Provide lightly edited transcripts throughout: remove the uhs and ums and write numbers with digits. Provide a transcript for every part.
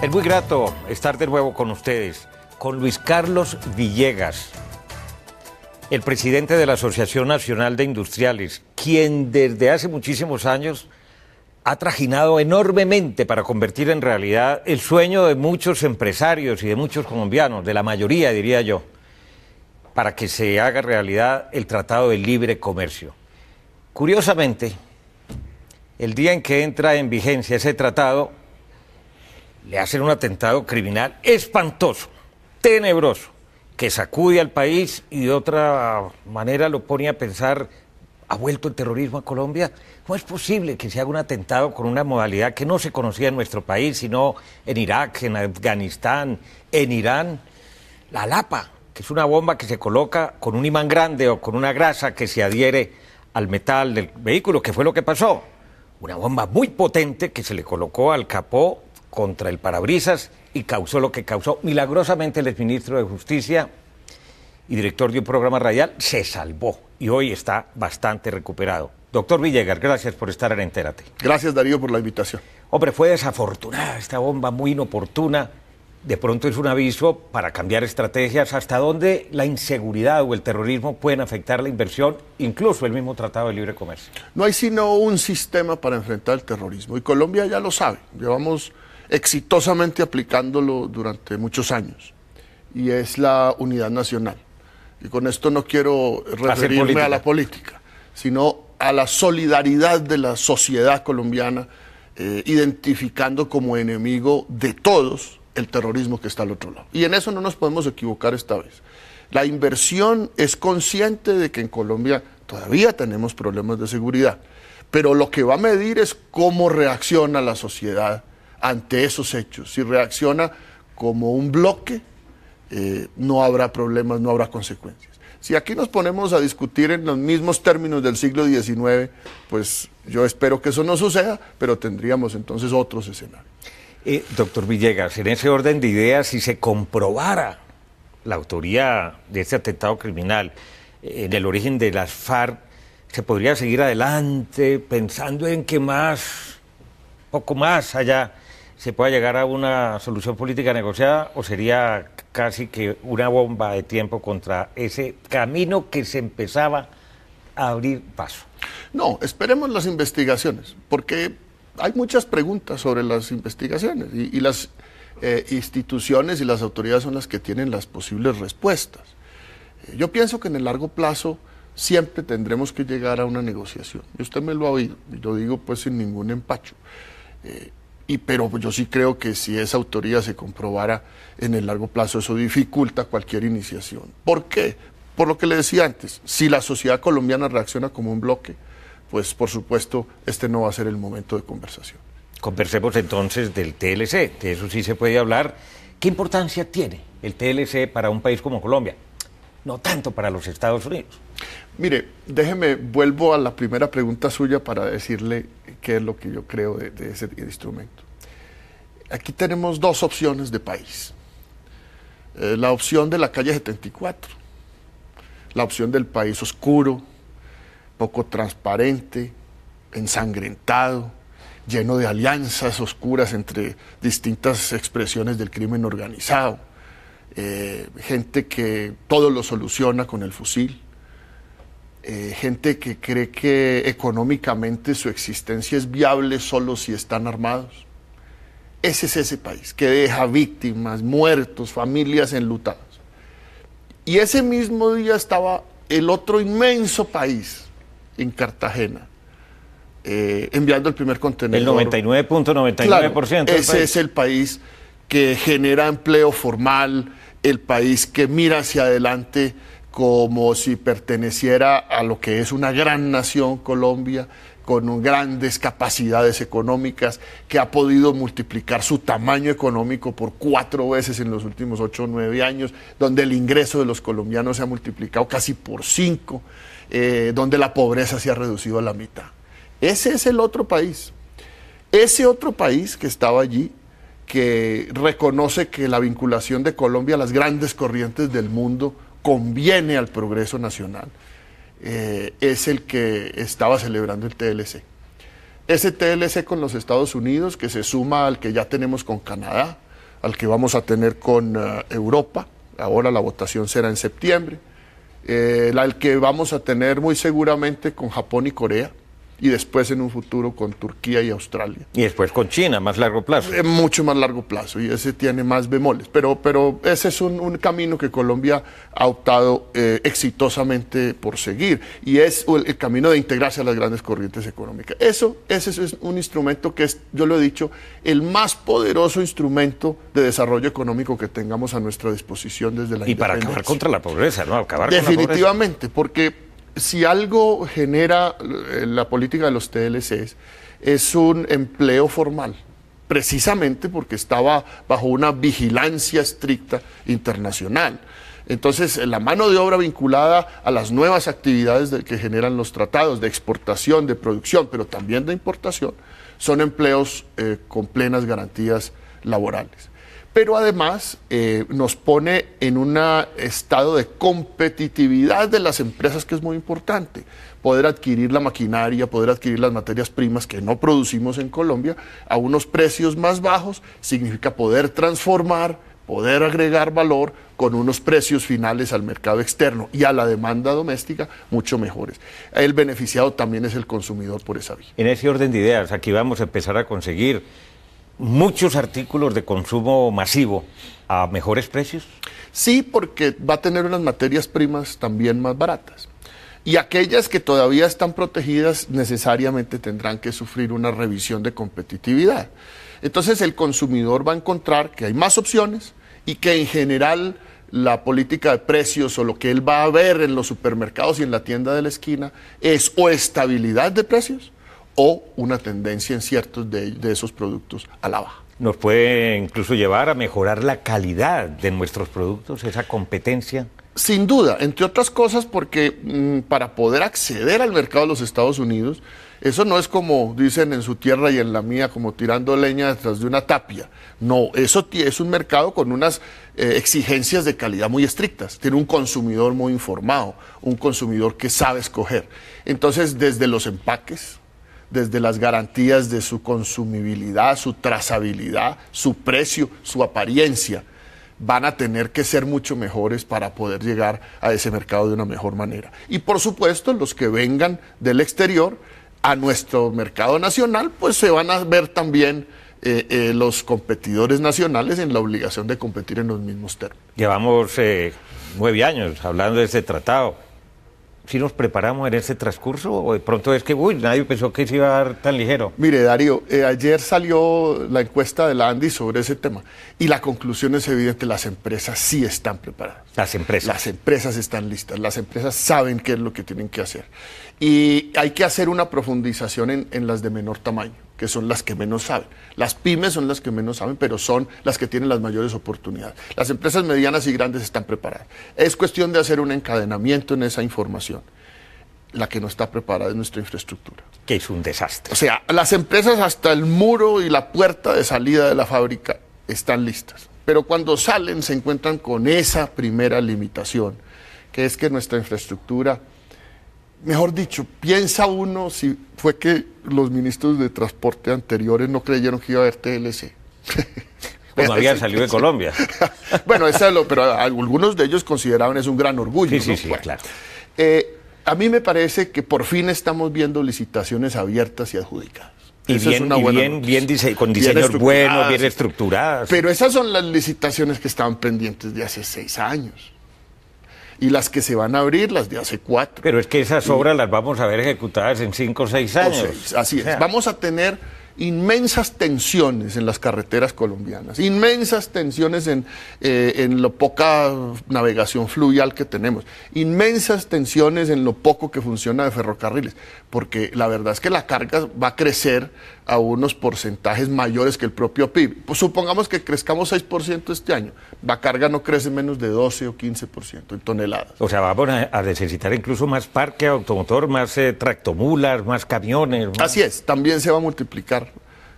Es muy grato estar de nuevo con ustedes, con Luis Carlos Villegas, el presidente de la Asociación Nacional de Industriales, quien desde hace muchísimos años ha trajinado enormemente para convertir en realidad el sueño de muchos empresarios y de muchos colombianos, de la mayoría diría yo, para que se haga realidad el Tratado de Libre Comercio. Curiosamente, el día en que entra en vigencia ese tratado, le hacen un atentado criminal espantoso, tenebroso, que sacude al país y de otra manera lo pone a pensar, ¿ha vuelto el terrorismo a Colombia? ¿Cómo es posible que se haga un atentado con una modalidad que no se conocía en nuestro país, sino en Irak, en Afganistán, en Irán? La lapa, que es una bomba que se coloca con un imán grande o con una grasa que se adhiere al metal del vehículo, que fue lo que pasó. Una bomba muy potente que se le colocó al capó contra el parabrisas y causó lo que causó. Milagrosamente el exministro de Justicia y director de un programa radial se salvó y hoy está bastante recuperado. Doctor Villegas, gracias por estar en Entérate. Gracias, Darío, por la invitación. Hombre, fue desafortunada esta bomba, muy inoportuna. De pronto es un aviso para cambiar estrategias. ¿Hasta dónde la inseguridad o el terrorismo pueden afectar la inversión, incluso el mismo Tratado de Libre Comercio? No hay sino un sistema para enfrentar el terrorismo y Colombia ya lo sabe. Llevamos exitosamente aplicándolo durante muchos años y es la unidad nacional. Y con esto no quiero referirme a la política, sino a la solidaridad de la sociedad colombiana, identificando como enemigo de todos el terrorismo que está al otro lado. Y en eso no nos podemos equivocar esta vez. La inversión es consciente de que en Colombia todavía tenemos problemas de seguridad, pero lo que va a medir es cómo reacciona la sociedad ante esos hechos. Si reacciona como un bloque, no habrá problemas, no habrá consecuencias. Si aquí nos ponemos a discutir en los mismos términos del siglo XIX, pues yo espero que eso no suceda, pero tendríamos entonces otros escenarios. Doctor Villegas, en ese orden de ideas, si se comprobara la autoría de este atentado criminal en el origen de las FARC, ¿se podría seguir adelante pensando en que poco más allá, se pueda llegar a una solución política negociada, o sería casi que una bomba de tiempo contra ese camino que se empezaba a abrir paso? No, esperemos las investigaciones, porque hay muchas preguntas sobre las investigaciones y las instituciones y las autoridades son las que tienen las posibles respuestas. Yo pienso que en el largo plazo siempre tendremos que llegar a una negociación. Y usted me lo ha oído, y lo digo pues sin ningún empacho. Pero yo sí creo que si esa autoría se comprobara en el largo plazo, eso dificulta cualquier iniciación. ¿Por qué? Por lo que le decía antes, si la sociedad colombiana reacciona como un bloque, pues por supuesto este no va a ser el momento de conversación. Conversemos entonces del TLC, de eso sí se puede hablar. ¿Qué importancia tiene el TLC para un país como Colombia? No tanto para los Estados Unidos. Mire, vuelvo a la primera pregunta suya para decirle qué es lo que yo creo de ese instrumento. Aquí tenemos dos opciones de país. La opción de la calle 74, la opción del país oscuro, poco transparente, ensangrentado, lleno de alianzas oscuras entre distintas expresiones del crimen organizado, gente que todo lo soluciona con el fusil, gente que cree que económicamente su existencia es viable solo si están armados. Ese es ese país que deja víctimas, muertos, familias enlutadas. Y ese mismo día estaba el otro inmenso país en Cartagena, enviando el primer contenedor. El 99.99%. Claro, ese es el país que genera empleo formal, el país que mira hacia adelante como si perteneciera a lo que es una gran nación, Colombia, con grandes capacidades económicas, que ha podido multiplicar su tamaño económico por 4 veces en los últimos 8 o 9 años, donde el ingreso de los colombianos se ha multiplicado casi por 5, donde la pobreza se ha reducido a la mitad. Ese es el otro país. Ese otro país que estaba allí, que reconoce que la vinculación de Colombia a las grandes corrientes del mundo conviene al progreso nacional, es el que estaba celebrando el TLC. Ese TLC con los Estados Unidos, que se suma al que ya tenemos con Canadá, al que vamos a tener con Europa. Ahora la votación será en septiembre. El que vamos a tener muy seguramente con Japón y Corea, y después en un futuro con Turquía y Australia. Y después con China, más largo plazo. Mucho más largo plazo, y ese tiene más bemoles. Pero ese es un camino que Colombia ha optado exitosamente por seguir, y es el camino de integrarse a las grandes corrientes económicas. Ese es un instrumento que es, yo lo he dicho, el más poderoso instrumento de desarrollo económico que tengamos a nuestra disposición desde la independencia. Y para acabar contra la pobreza, ¿no? Acabar con la pobreza. Definitivamente, porque si algo genera la política de los TLCs es un empleo formal, precisamente porque estaba bajo una vigilancia estricta internacional. Entonces, la mano de obra vinculada a las nuevas actividades que generan los tratados de exportación, de producción, pero también de importación, son empleos con plenas garantías laborales. Pero además nos pone en un estado de competitividad de las empresas, que es muy importante. Poder adquirir la maquinaria, poder adquirir las materias primas que no producimos en Colombia a unos precios más bajos, significa poder transformar, poder agregar valor con unos precios finales al mercado externo y a la demanda doméstica mucho mejores. El beneficiado también es el consumidor por esa vía. En ese orden de ideas, aquí vamos a empezar a conseguir muchos artículos de consumo masivo a mejores precios. Sí, porque va a tener unas materias primas también más baratas. Y aquellas que todavía están protegidas necesariamente tendrán que sufrir una revisión de competitividad. Entonces el consumidor va a encontrar que hay más opciones y que en general la política de precios o lo que él va a ver en los supermercados y en la tienda de la esquina es o estabilidad de precios o una tendencia en ciertos de esos productos a la baja. Nos puede incluso llevar a mejorar la calidad de nuestros productos, esa competencia. Sin duda, entre otras cosas porque para poder acceder al mercado de los Estados Unidos, eso no es como dicen en su tierra y en la mía, como tirando leña detrás de una tapia. No, eso es un mercado con unas exigencias de calidad muy estrictas. Tiene un consumidor muy informado, un consumidor que sabe escoger. Entonces, desde los empaques, desde las garantías de su consumibilidad, su trazabilidad, su precio, su apariencia, van a tener que ser mucho mejores para poder llegar a ese mercado de una mejor manera. Y por supuesto, los que vengan del exterior a nuestro mercado nacional, pues se van a ver también los competidores nacionales en la obligación de competir en los mismos términos. Llevamos 9 años hablando de este tratado. ¿Sí nos preparamos en ese transcurso o de pronto es que nadie pensó que se iba a dar tan ligero? Mire, Darío, ayer salió la encuesta de la ANDI sobre ese tema y la conclusión es evidente: las empresas sí están preparadas. Las empresas. Las empresas están listas, las empresas saben qué es lo que tienen que hacer. Y hay que hacer una profundización en las de menor tamaño, que son las que menos saben. Las pymes son las que menos saben, pero son las que tienen las mayores oportunidades. Las empresas medianas y grandes están preparadas. Es cuestión de hacer un encadenamiento en esa información. La que no está preparada es nuestra infraestructura. Que es un desastre. O sea, las empresas hasta el muro y la puerta de salida de la fábrica están listas. Pero cuando salen se encuentran con esa primera limitación, que es que nuestra infraestructura, mejor dicho, piensa uno si fue que los ministros de transporte anteriores no creyeron que iba a haber TLC. Pues no habían salido de Colombia. Bueno, pero algunos de ellos consideraban es un gran orgullo. Sí, ¿no? sí, Bueno, claro. A mí me parece que por fin estamos viendo licitaciones abiertas y adjudicadas. Y con diseños buenos, bien estructuradas. Pero esas son las licitaciones que estaban pendientes de hace 6 años. Y las que se van a abrir, las de hace 4. Pero es que esas obras las vamos a ver ejecutadas en 5 o 6 años. Así es. Vamos a tener inmensas tensiones en las carreteras colombianas, inmensas tensiones en lo poca navegación fluvial que tenemos, inmensas tensiones en lo poco que funciona de ferrocarriles, porque la verdad es que la carga va a crecer a unos porcentajes mayores que el propio PIB. Pues supongamos que crezcamos 6% este año, la carga no crece menos de 12 o 15% en toneladas. O sea, vamos a necesitar incluso más parque automotor, más tractomulas, más camiones. Más... Así es, también se va a multiplicar.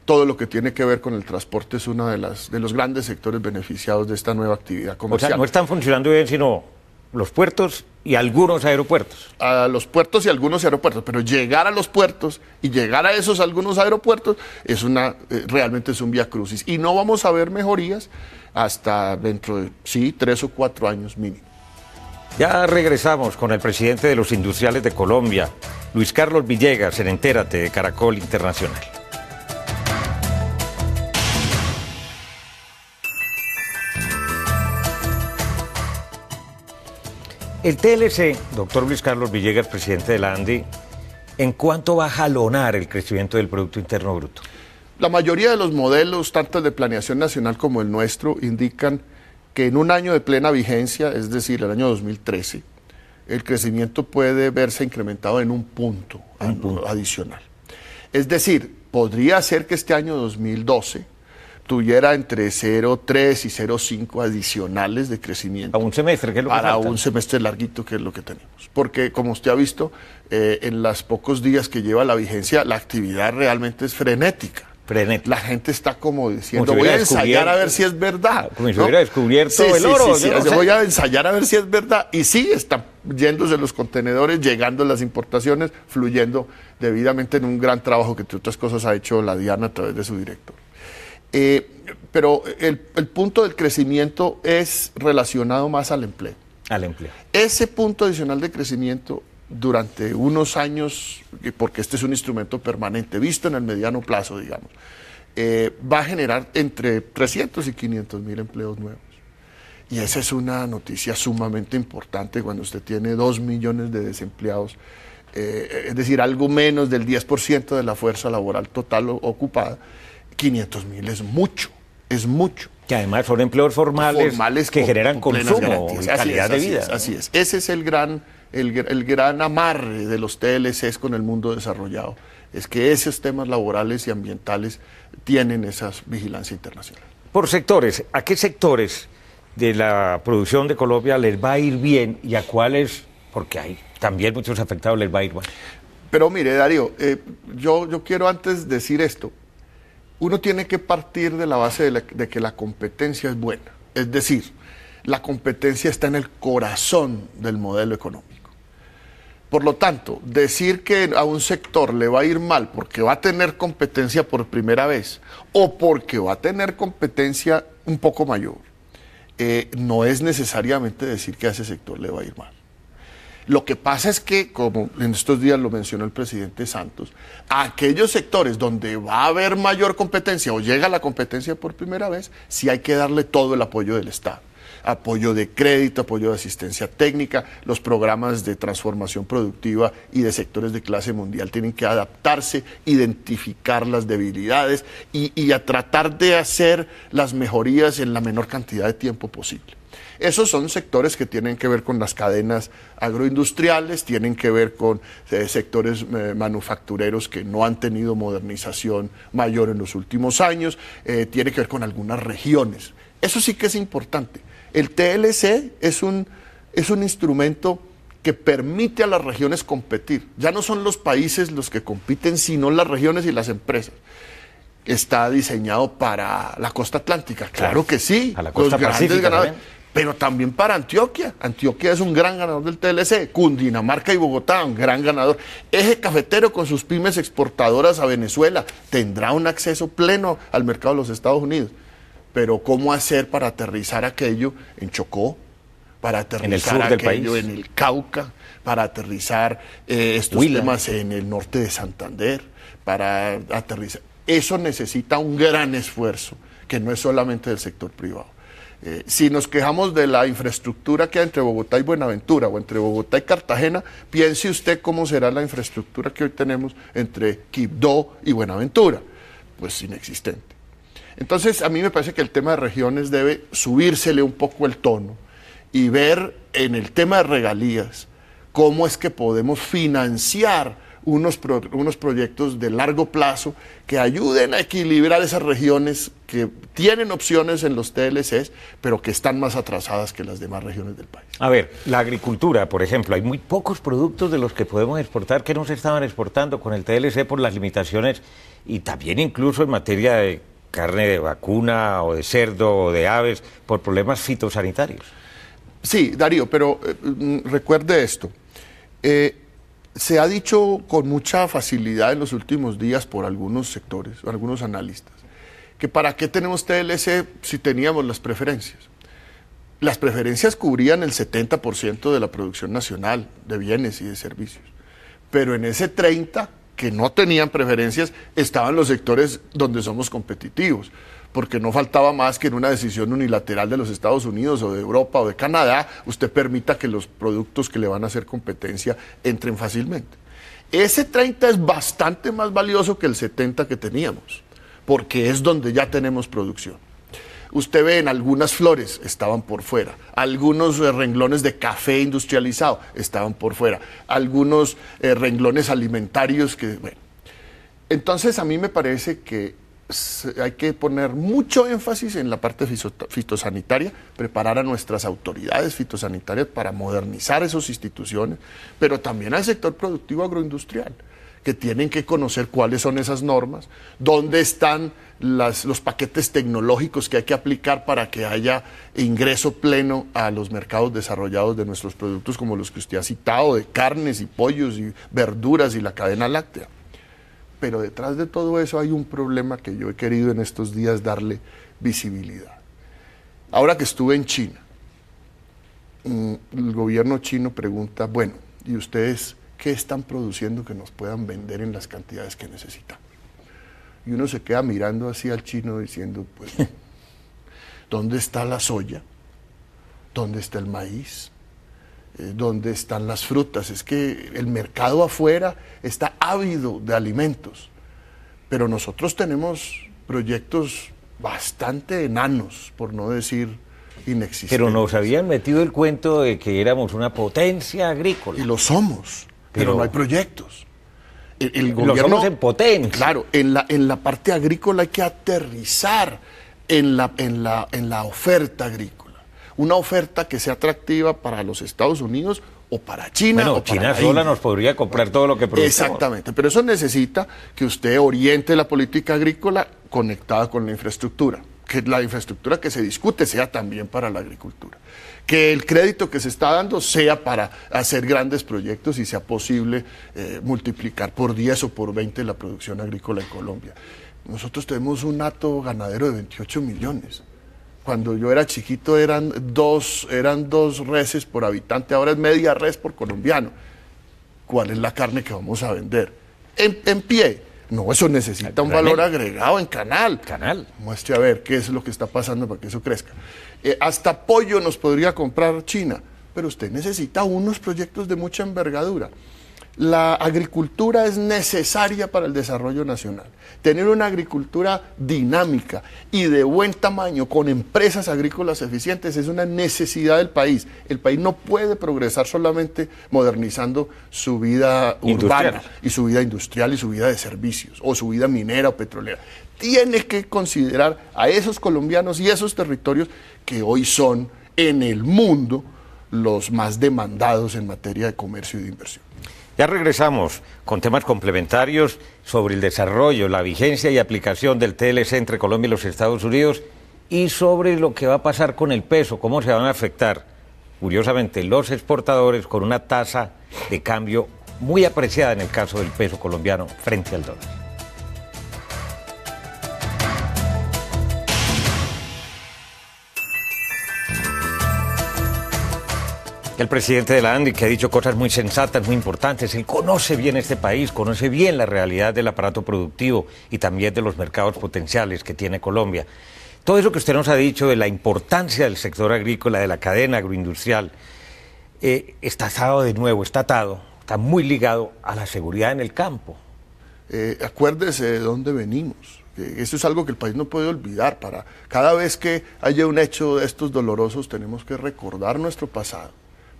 Todo lo que tiene que ver con el transporte es uno de los grandes sectores beneficiados de esta nueva actividad comercial. O sea, no están funcionando bien, sino los puertos y algunos aeropuertos. A los puertos y algunos aeropuertos, pero llegar a los puertos y llegar a esos algunos aeropuertos es realmente es un vía crucis. Y no vamos a ver mejorías hasta dentro de, 3 o 4 años mínimo. Ya regresamos con el presidente de los industriales de Colombia, Luis Carlos Villegas, en Entérate de Caracol Internacional. El TLC, doctor Luis Carlos Villegas, presidente de la ANDI, ¿en cuánto va a jalonar el crecimiento del Producto Interno Bruto? La mayoría de los modelos, tanto el de planeación nacional como el nuestro, indican que en un año de plena vigencia, es decir, el año 2013, el crecimiento puede verse incrementado en un punto adicional. Es decir, podría ser que este año 2012 tuviera entre 0,3 y 0,5 adicionales de crecimiento. A un semestre, ¿qué es lo que para falta? un semestre larguito, que es lo que tenemos. Porque, como usted ha visto, en los pocos días que lleva la vigencia, la actividad realmente es frenética. La gente está como diciendo, voy a ensayar a ver si es verdad. Como si hubiera descubierto el oro. Sí, voy a ensayar a ver si es verdad. Y sí, están yéndose los contenedores, llegando las importaciones, fluyendo debidamente en un gran trabajo que, entre otras cosas, ha hecho la DIAN a través de su director. Pero el punto del crecimiento es relacionado más al empleo. Al empleo. Ese punto adicional de crecimiento durante unos años, porque este es un instrumento permanente, visto en el mediano plazo, digamos, va a generar entre 300 y 500 mil empleos nuevos. Y esa es una noticia sumamente importante cuando usted tiene 2 millones de desempleados, es decir, algo menos del 10% de la fuerza laboral total ocupada. 500 mil es mucho, es mucho. Que además son empleos formales que generan consumo y calidad de vida. Así es. Ese es el gran amarre de los TLCs con el mundo desarrollado. Es que esos temas laborales y ambientales tienen esa vigilancia internacional. Por sectores, ¿a qué sectores de la producción de Colombia les va a ir bien y a cuáles, porque hay también muchos afectados, les va a ir mal? Pero mire, Darío, yo quiero antes decir esto. Uno tiene que partir de la base de que la competencia es buena. Es decir, la competencia está en el corazón del modelo económico. Por lo tanto, decir que a un sector le va a ir mal porque va a tener competencia por primera vez o porque va a tener competencia un poco mayor, no es necesariamente decir que a ese sector le va a ir mal. Lo que pasa es que, como en estos días lo mencionó el presidente Santos, aquellos sectores donde va a haber mayor competencia o llega la competencia por primera vez, sí hay que darle todo el apoyo del Estado. Apoyo de crédito, apoyo de asistencia técnica, los programas de transformación productiva y de sectores de clase mundial tienen que adaptarse, identificar las debilidades y a tratar de hacer las mejorías en la menor cantidad de tiempo posible. Esos son sectores que tienen que ver con las cadenas agroindustriales, tienen que ver con sectores manufactureros que no han tenido modernización mayor en los últimos años, tiene que ver con algunas regiones. Eso sí que es importante. El TLC es un instrumento que permite a las regiones competir. Ya no son los países los que compiten, sino las regiones y las empresas. Está diseñado para la costa atlántica, claro que sí. A la costa pacífica también. Pero también para Antioquia. Antioquia es un gran ganador del TLC. Cundinamarca y Bogotá, un gran ganador. Eje cafetero con sus pymes exportadoras a Venezuela tendrá un acceso pleno al mercado de los Estados Unidos. Pero ¿cómo hacer para aterrizar aquello en Chocó? Para aterrizar aquello en el Cauca, para aterrizar estos temas en el norte de Santander, para aterrizar. Eso necesita un gran esfuerzo, que no es solamente del sector privado. Si nos quejamos de la infraestructura que hay entre Bogotá y Buenaventura o entre Bogotá y Cartagena, piense usted cómo será la infraestructura que hoy tenemos entre Quibdó y Buenaventura. Pues inexistente. Entonces, a mí me parece que el tema de regiones debe subírsele un poco el tono y ver en el tema de regalías cómo es que podemos financiar unos proyectos de largo plazo que ayuden a equilibrar esas regiones que tienen opciones en los TLCs, pero que están más atrasadas que las demás regiones del país. A ver, la agricultura, por ejemplo, hay muy pocos productos de los que podemos exportar que no se estaban exportando con el TLC por las limitaciones y también incluso en materia de carne de vacuna o de cerdo o de aves por problemas fitosanitarios. Sí, Darío, pero recuerde esto. Se ha dicho con mucha facilidad en los últimos días por algunos sectores, algunos analistas, que para qué tenemos TLC si teníamos las preferencias. Las preferencias cubrían el 70% de la producción nacional de bienes y de servicios, pero en ese 30% que no tenían preferencias estaban los sectores donde somos competitivos, porque no faltaba más que en una decisión unilateral de los Estados Unidos o de Europa o de Canadá, usted permita que los productos que le van a hacer competencia entren fácilmente. Ese 30 es bastante más valioso que el 70 que teníamos, porque es donde ya tenemos producción. Usted ve en algunas flores, estaban por fuera, algunos renglones de café industrializado estaban por fuera, algunos renglones alimentarios que, bueno. Entonces a mí me parece que hay que poner mucho énfasis en la parte fitosanitaria, preparar a nuestras autoridades fitosanitarias para modernizar esas instituciones, pero también al sector productivo agroindustrial, que tienen que conocer cuáles son esas normas, dónde están los paquetes tecnológicos que hay que aplicar para que haya ingreso pleno a los mercados desarrollados de nuestros productos, como los que usted ha citado, de carnes y pollos y verduras y la cadena láctea. Pero detrás de todo eso hay un problema que yo he querido en estos días darle visibilidad. Ahora que estuve en China, el gobierno chino pregunta, bueno, ¿y ustedes qué están produciendo que nos puedan vender en las cantidades que necesitamos? Y uno se queda mirando así al chino diciendo, pues, ¿dónde está la soya? ¿Dónde está el maíz? ¿Dónde están las frutas? Es que el mercado afuera está ávido de alimentos, pero nosotros tenemos proyectos bastante enanos, por no decir inexistentes. Pero nos habían metido el cuento de que éramos una potencia agrícola. Y lo somos, pero no hay proyectos. El gobierno, lo somos en potencia. Claro, en la parte agrícola hay que aterrizar en la oferta agrícola. Una oferta que sea atractiva para los Estados Unidos o para China. Bueno, o para China sola nos podría comprar todo lo que producimos. Exactamente, pero eso necesita que usted oriente la política agrícola conectada con la infraestructura, que la infraestructura que se discute sea también para la agricultura, que el crédito que se está dando sea para hacer grandes proyectos y sea posible multiplicar por 10 o por 20 la producción agrícola en Colombia. Nosotros tenemos un hato ganadero de 28 millones. Cuando yo era chiquito eran dos reses por habitante, ahora es media res por colombiano. ¿Cuál es la carne que vamos a vender? En pie. No, eso necesita un valor agregado en canal. Muestre a ver qué es lo que está pasando para que eso crezca. Hasta pollo nos podría comprar China, pero usted necesita unos proyectos de mucha envergadura. La agricultura es necesaria para el desarrollo nacional. Tener una agricultura dinámica y de buen tamaño, con empresas agrícolas eficientes, es una necesidad del país. El país no puede progresar solamente modernizando su vida urbana y su vida industrial y su vida de servicios, o su vida minera o petrolera. Tiene que considerar a esos colombianos y esos territorios que hoy son en el mundo los más demandados en materia de comercio y de inversión. Ya regresamos con temas complementarios sobre el desarrollo, la vigencia y aplicación del TLC entre Colombia y los Estados Unidos y sobre lo que va a pasar con el peso, cómo se van a afectar, curiosamente, los exportadores con una tasa de cambio muy apreciada en el caso del peso colombiano frente al dólar. El presidente de la ANDI, que ha dicho cosas muy sensatas, muy importantes, él conoce bien este país, conoce bien la realidad del aparato productivo y también de los mercados potenciales que tiene Colombia. Todo eso que usted nos ha dicho de la importancia del sector agrícola, de la cadena agroindustrial, está atado de nuevo, está muy ligado a la seguridad en el campo. Acuérdese de dónde venimos. Eso es algo que el país no puede olvidar. Cada vez que haya un hecho de estos dolorosos, tenemos que recordar nuestro pasado,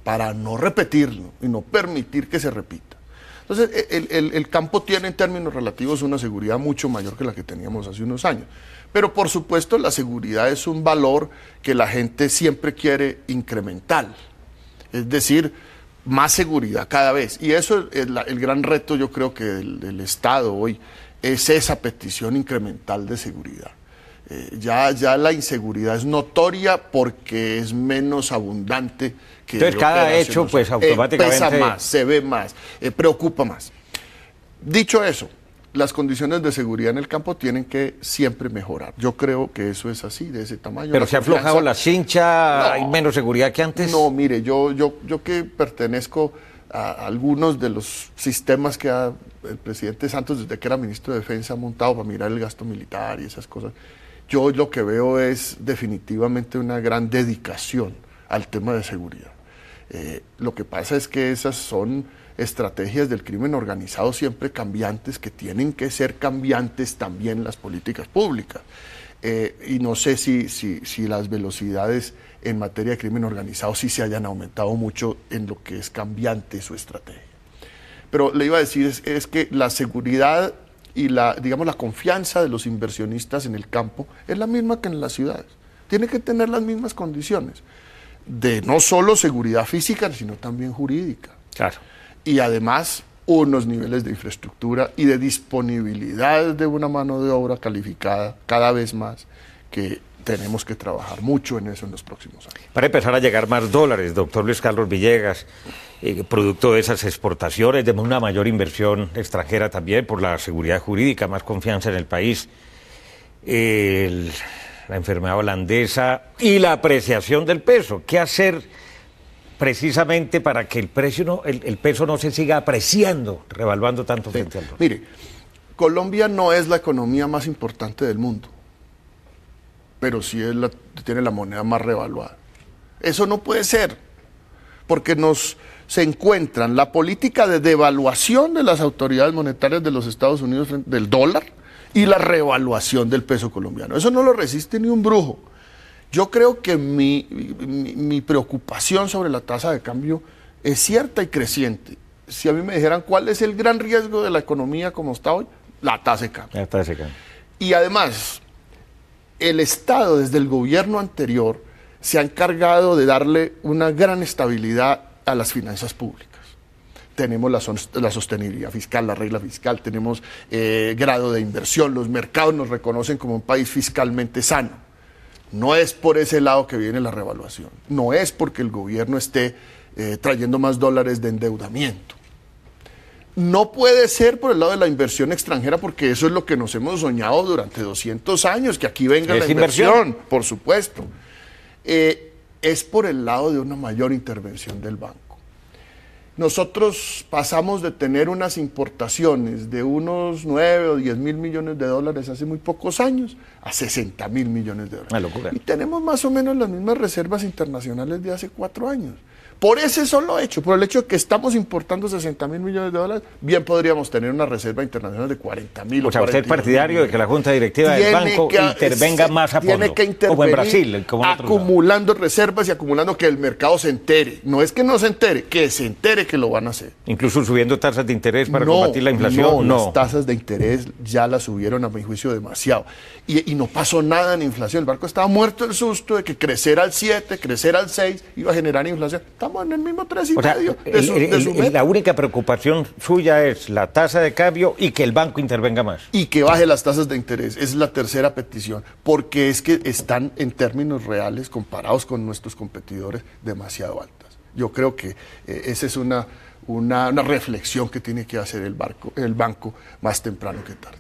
para no repetirlo y no permitir que se repita. Entonces, el campo tiene en términos relativos una seguridad mucho mayor que la que teníamos hace unos años. Pero por supuesto la seguridad es un valor que la gente siempre quiere incrementar. Es decir, más seguridad cada vez. Y eso es el gran reto, yo creo que del Estado hoy, es esa petición incremental de seguridad. Ya la inseguridad es notoria porque es menos abundante que... Entonces cada hecho pues automáticamente... pesa más, se ve más, preocupa más. Dicho eso, las condiciones de seguridad en el campo tienen que siempre mejorar. Yo creo que eso es así, de ese tamaño. Pero se ha aflojado la cincha, ¿hay menos seguridad que antes? No, mire, yo que pertenezco a algunos de los sistemas que el presidente Santos, desde que era ministro de Defensa, ha montado para mirar el gasto militar y esas cosas, yo lo que veo es definitivamente una gran dedicación al tema de seguridad. Lo que pasa es que esas son estrategias del crimen organizado siempre cambiantes, que tienen que ser cambiantes también las políticas públicas. Y no sé si las velocidades en materia de crimen organizado sí se hayan aumentado mucho en lo que es cambiante su estrategia. Pero le iba a decir es que la seguridad y la confianza de los inversionistas en el campo es la misma que en las ciudades. Tiene que tener las mismas condiciones de no solo seguridad física, sino también jurídica. Claro. Y además unos niveles de infraestructura y de disponibilidad de una mano de obra calificada cada vez más, que tenemos que trabajar mucho en eso en los próximos años. Para empezar a llegar más dólares, doctor Luis Carlos Villegas, producto de esas exportaciones, de una mayor inversión extranjera también por la seguridad jurídica, más confianza en el país, la enfermedad holandesa y la apreciación del peso. ¿Qué hacer precisamente para que el peso no se siga apreciando, revaluando tanto frente al dólar? Mire, Colombia no es la economía más importante del mundo, pero sí tiene la moneda más revaluada. Eso no puede ser, porque se encuentran la política de devaluación de las autoridades monetarias de los Estados Unidos del dólar y la revaluación del peso colombiano. Eso no lo resiste ni un brujo. Yo creo que mi preocupación sobre la tasa de cambio es cierta y creciente. Si a mí me dijeran cuál es el gran riesgo de la economía como está hoy, la tasa de cambio. La tasa de cambio. Y además, el Estado desde el gobierno anterior se ha encargado de darle una gran estabilidad a las finanzas públicas. Tenemos la sostenibilidad fiscal, la regla fiscal, tenemos grado de inversión, los mercados nos reconocen como un país fiscalmente sano. No es por ese lado que viene la revaluación, no es porque el gobierno esté trayendo más dólares de endeudamiento. No puede ser por el lado de la inversión extranjera, porque eso es lo que nos hemos soñado durante 200 años, que aquí venga la inversión, por supuesto. Es por el lado de una mayor intervención del banco. Nosotros pasamos de tener unas importaciones de unos 9 o 10 mil millones de dólares hace muy pocos años a 60 mil millones de dólares. Una locura. Y tenemos más o menos las mismas reservas internacionales de hace 4 años. Por ese solo hecho, por el hecho de que estamos importando 60 mil millones de dólares, bien podríamos tener una reserva internacional de 40 mil. O sea, usted es partidario de que la Junta Directiva del banco intervenga más a fondo. Tiene que intervenir, como en Brasil, como en acumulando reservas y acumulando que el mercado se entere. No es que no se entere, que se entere que lo van a hacer. Incluso subiendo tasas de interés para combatir la inflación. No, las tasas de interés ya las subieron a mi juicio demasiado. Y no pasó nada en inflación. El banco estaba muerto el susto de que crecer al 7, crecer al 6 iba a generar inflación. Estamos en el mismo 3,5. La única preocupación suya es la tasa de cambio y que el banco intervenga más. Y que baje las tasas de interés. Es la tercera petición. Porque es que están en términos reales, comparados con nuestros competidores, demasiado altas. Yo creo que esa es una reflexión que tiene que hacer el banco más temprano que tarde.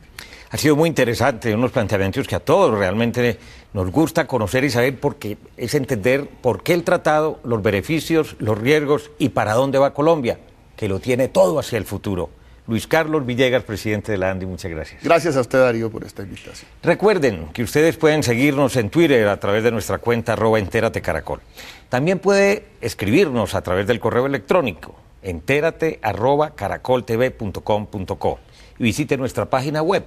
Ha sido muy interesante, unos planteamientos que a todos realmente nos gusta conocer y saber, porque es entender por qué el tratado, los beneficios, los riesgos y para dónde va Colombia, que lo tiene todo hacia el futuro. Luis Carlos Villegas, presidente de la ANDI, muchas gracias. Gracias a usted, Darío, por esta invitación. Recuerden que ustedes pueden seguirnos en Twitter a través de nuestra cuenta @enteratecaracol. También puede escribirnos a través del correo electrónico enterate@caracoltv.com.co y visite nuestra página web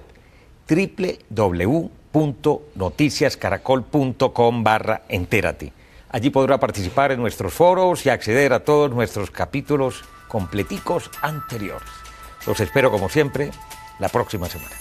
www.noticiascaracol.com/entérate. Allí podrá participar en nuestros foros y acceder a todos nuestros capítulos completicos anteriores. Los espero, como siempre, la próxima semana.